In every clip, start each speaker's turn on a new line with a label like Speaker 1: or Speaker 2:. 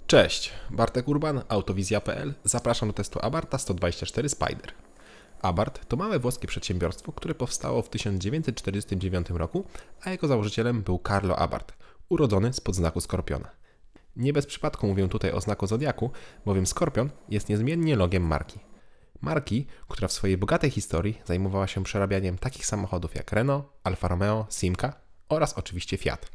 Speaker 1: Cześć, Bartek Urban, Autowizja.pl. Zapraszam do testu Abartha 124 Spider. Abarth to małe włoskie przedsiębiorstwo, które powstało w 1949 roku, a jego założycielem był Carlo Abarth, urodzony spod znaku Skorpiona. Nie bez przypadku mówię tutaj o znaku Zodiaku, bowiem Skorpion jest niezmiennie logiem marki. Marki, która w swojej bogatej historii zajmowała się przerabianiem takich samochodów jak Renault, Alfa Romeo, Simca oraz oczywiście Fiat.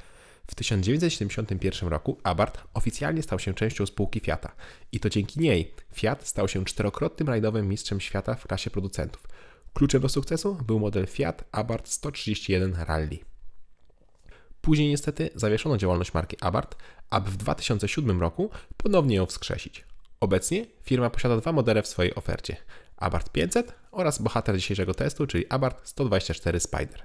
Speaker 1: W 1971 roku Abarth oficjalnie stał się częścią spółki Fiata i to dzięki niej Fiat stał się czterokrotnym rajdowym mistrzem świata w klasie producentów. Kluczem do sukcesu był model Fiat Abarth 131 Rally. Później niestety zawieszono działalność marki Abarth, aby w 2007 roku ponownie ją wskrzesić. Obecnie firma posiada dwa modele w swojej ofercie: Abarth 500 oraz bohater dzisiejszego testu, czyli Abarth 124 Spider.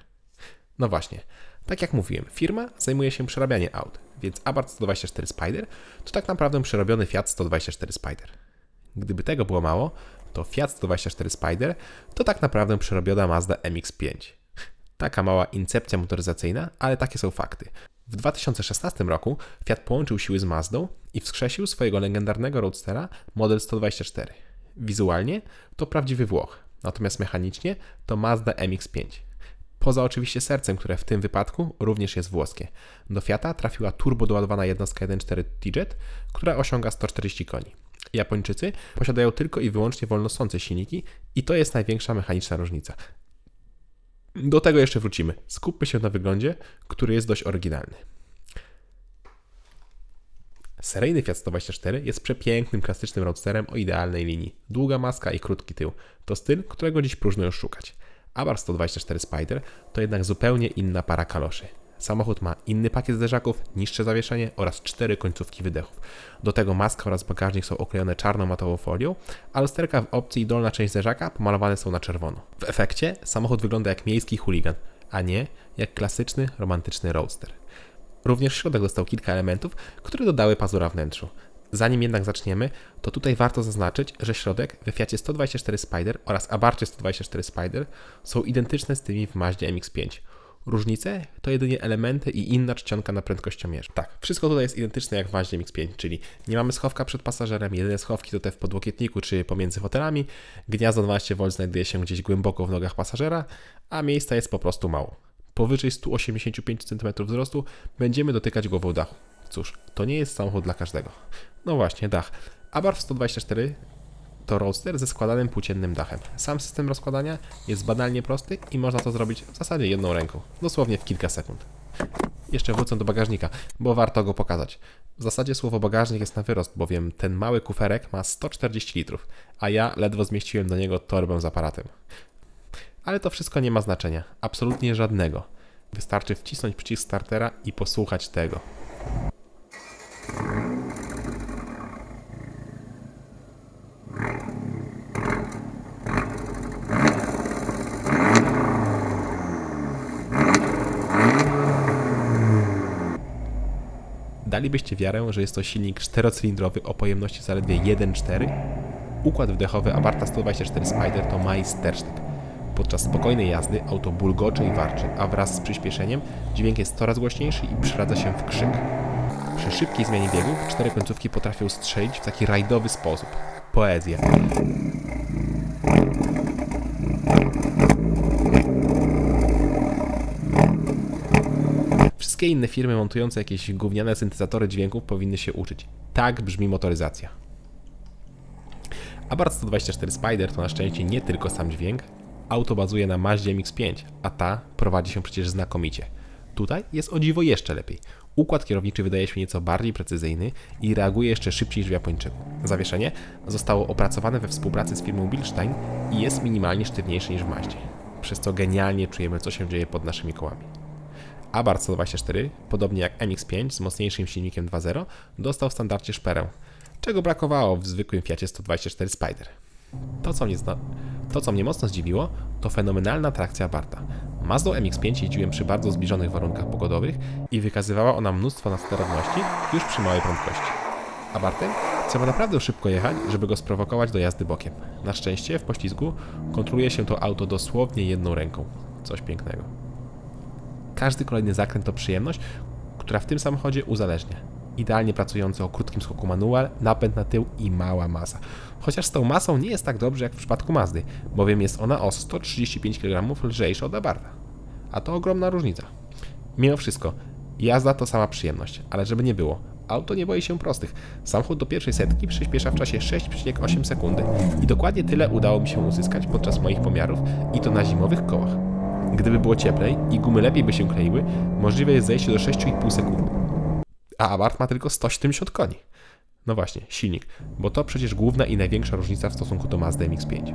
Speaker 1: No właśnie, tak jak mówiłem, firma zajmuje się przerabianiem aut, więc Abarth 124 Spider to tak naprawdę przerobiony Fiat 124 Spider. Gdyby tego było mało, to Fiat 124 Spider to tak naprawdę przerobiona Mazda MX-5. Taka mała incepcja motoryzacyjna, ale takie są fakty. W 2016 roku Fiat połączył siły z Mazdą i wskrzesił swojego legendarnego roadstera model 124. Wizualnie to prawdziwy Włoch, natomiast mechanicznie to Mazda MX-5. Poza oczywiście sercem, które w tym wypadku również jest włoskie. Do Fiata trafiła turbo doładowana jednostka 1.4 T-Jet, która osiąga 140 koni. Japończycy posiadają tylko i wyłącznie wolnosące silniki i to jest największa mechaniczna różnica. Do tego jeszcze wrócimy. Skupmy się na wyglądzie, który jest dość oryginalny. Seryjny Fiat 124 jest przepięknym, klasycznym roadsterem o idealnej linii. Długa maska i krótki tył. To styl, którego dziś próżno już szukać. Abarth 124 Spider to jednak zupełnie inna para kaloszy. Samochód ma inny pakiet zderzaków, niższe zawieszenie oraz 4 końcówki wydechów. Do tego maska oraz bagażnik są oklejone czarną matową folią, a lusterka w opcji i dolna część zderzaka pomalowane są na czerwono. W efekcie samochód wygląda jak miejski chuligan, a nie jak klasyczny, romantyczny roadster. Również środek dostał kilka elementów, które dodały pazura wnętrzu. Zanim jednak zaczniemy, to tutaj warto zaznaczyć, że środek we Fiacie 124 Spider oraz Abarthie 124 Spider są identyczne z tymi w Mazdzie MX-5. Różnice to jedynie elementy i inna czcionka na prędkościomierzu. Tak, wszystko tutaj jest identyczne jak w Mazdzie MX-5, czyli nie mamy schowka przed pasażerem, jedyne schowki to te w podłokietniku czy pomiędzy fotelami, gniazdo 12V znajduje się gdzieś głęboko w nogach pasażera, a miejsca jest po prostu mało. Powyżej 185 cm wzrostu będziemy dotykać głową dachu. Cóż, to nie jest samochód dla każdego. No właśnie, dach. Abarth 124 to roadster ze składanym płóciennym dachem. Sam system rozkładania jest banalnie prosty i można to zrobić w zasadzie jedną ręką, dosłownie w kilka sekund. Jeszcze wrócę do bagażnika, bo warto go pokazać. W zasadzie słowo bagażnik jest na wyrost, bowiem ten mały kuferek ma 140 litrów, a ja ledwo zmieściłem do niego torbę z aparatem. Ale to wszystko nie ma znaczenia, absolutnie żadnego. Wystarczy wcisnąć przycisk startera i posłuchać tego. Dalibyście wiarę, że jest to silnik czterocylindrowy o pojemności zaledwie 1.4? Układ wdechowy Abartha 124 Spider to majstersztyk. Podczas spokojnej jazdy auto bulgocze i warczy, a wraz z przyspieszeniem dźwięk jest coraz głośniejszy i przeradza się w krzyk. Przy szybkiej zmianie biegów 4 końcówki potrafią strzelić w taki rajdowy sposób. Poezja. Wszystkie inne firmy montujące jakieś gówniane syntezatory dźwięków powinny się uczyć. Tak brzmi motoryzacja. Abarth 124 Spider to na szczęście nie tylko sam dźwięk. Auto bazuje na Mazdzie MX-5, a ta prowadzi się przecież znakomicie. Tutaj jest o dziwo jeszcze lepiej. Układ kierowniczy wydaje się nieco bardziej precyzyjny i reaguje jeszcze szybciej niż w Japończyku. Zawieszenie zostało opracowane we współpracy z firmą Bilstein i jest minimalnie sztywniejsze niż w Mazdzie, przez co genialnie czujemy, co się dzieje pod naszymi kołami. Abarth 124, podobnie jak MX-5 z mocniejszym silnikiem 2.0, dostał w standardzie szperę, czego brakowało w zwykłym Fiacie 124 Spider. To, co mnie mocno zdziwiło, to fenomenalna trakcja Abartha. Mazdą MX-5 jeździłem przy bardzo zbliżonych warunkach pogodowych i wykazywała ona mnóstwo nadsterowności już przy małej prędkości. Abarthem trzeba naprawdę szybko jechać, żeby go sprowokować do jazdy bokiem. Na szczęście w poślizgu kontroluje się to auto dosłownie jedną ręką. Coś pięknego. Każdy kolejny zakręt to przyjemność, która w tym samochodzie uzależnia. idealnie pracujący o krótkim skoku manual, napęd na tył i mała masa. Chociaż z tą masą nie jest tak dobrze jak w przypadku Mazdy, bowiem jest ona o 135 kg lżejsza od Abartha. A to ogromna różnica. Mimo wszystko, jazda to sama przyjemność, ale żeby nie było, auto nie boi się prostych. Samochód do pierwszej setki przyspiesza w czasie 6,8 sekundy i dokładnie tyle udało mi się uzyskać podczas moich pomiarów i to na zimowych kołach. Gdyby było cieplej i gumy lepiej by się kleiły, możliwe jest zejście do 6,5 sekundy. A Abarth ma tylko 170 koni. No właśnie, silnik, bo to przecież główna i największa różnica w stosunku do Mazdy MX-5.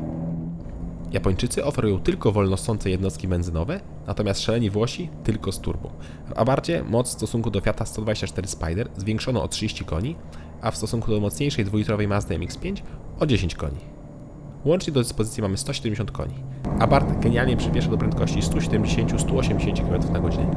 Speaker 1: Japończycy oferują tylko wolnosące jednostki benzynowe, natomiast szaleni Włosi tylko z turbo. W Abarthie moc w stosunku do Fiata 124 Spider zwiększono o 30 koni, a w stosunku do mocniejszej dwulitrowej Mazdy MX-5 o 10 koni. Łącznie do dyspozycji mamy 170 koni. Abarth genialnie przyspiesza do prędkości 170-180 km na godzinę.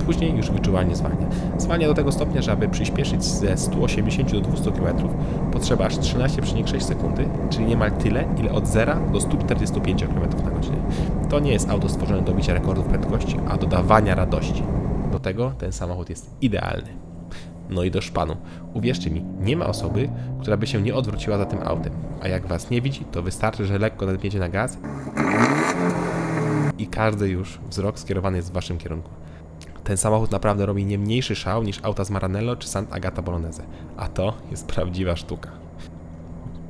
Speaker 1: Później już wyczuwalnie zwalnia. Zwalnia do tego stopnia, że aby przyspieszyć ze 180 do 200 km potrzeba aż 13,6 sekundy, czyli niemal tyle, ile od 0 do 145 km na godzinę. To nie jest auto stworzone do bicia rekordów prędkości, a do dawania radości. Do tego ten samochód jest idealny. No i do szpanu. Uwierzcie mi, nie ma osoby, która by się nie odwróciła za tym autem. A jak was nie widzi, to wystarczy, że lekko nadmiecie na gaz i każdy już wzrok skierowany jest w waszym kierunku. Ten samochód naprawdę robi nie mniejszy szał niż auta z Maranello czy Sant'Agata Bolognese. A to jest prawdziwa sztuka.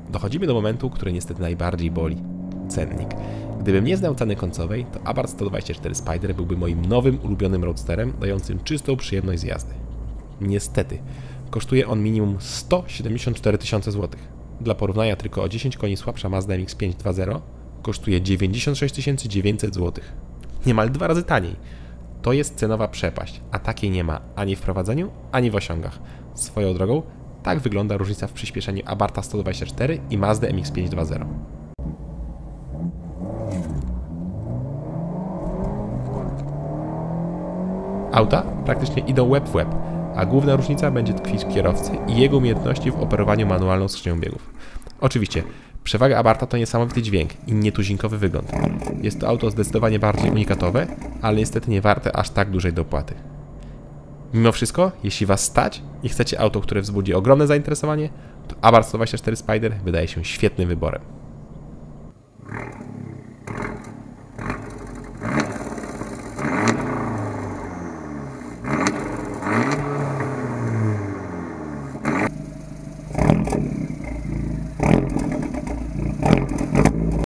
Speaker 1: Dochodzimy do momentu, który niestety najbardziej boli. Cennik. Gdybym nie znał ceny końcowej, to Abarth 124 Spider byłby moim nowym ulubionym roadsterem, dającym czystą przyjemność z jazdy. Niestety, kosztuje on minimum 174 tysiące złotych. Dla porównania tylko o 10 koni słabsza Mazda MX-5 2.0 kosztuje 96 900 zł. Niemal 2 razy taniej. To jest cenowa przepaść, a takiej nie ma ani w prowadzeniu, ani w osiągach. Swoją drogą, tak wygląda różnica w przyspieszeniu Abartha 124 i Mazda MX-5 2.0. Auta praktycznie idą łeb w łeb, a główna różnica będzie tkwić w kierowcy i jego umiejętności w operowaniu manualną skrzynią biegów. Oczywiście, przewaga Abartha to niesamowity dźwięk i nietuzinkowy wygląd. Jest to auto zdecydowanie bardziej unikatowe, ale niestety nie warte aż tak dużej dopłaty. Mimo wszystko, jeśli was stać i chcecie auto, które wzbudzi ogromne zainteresowanie, to Abarth 124 Spider wydaje się świetnym wyborem.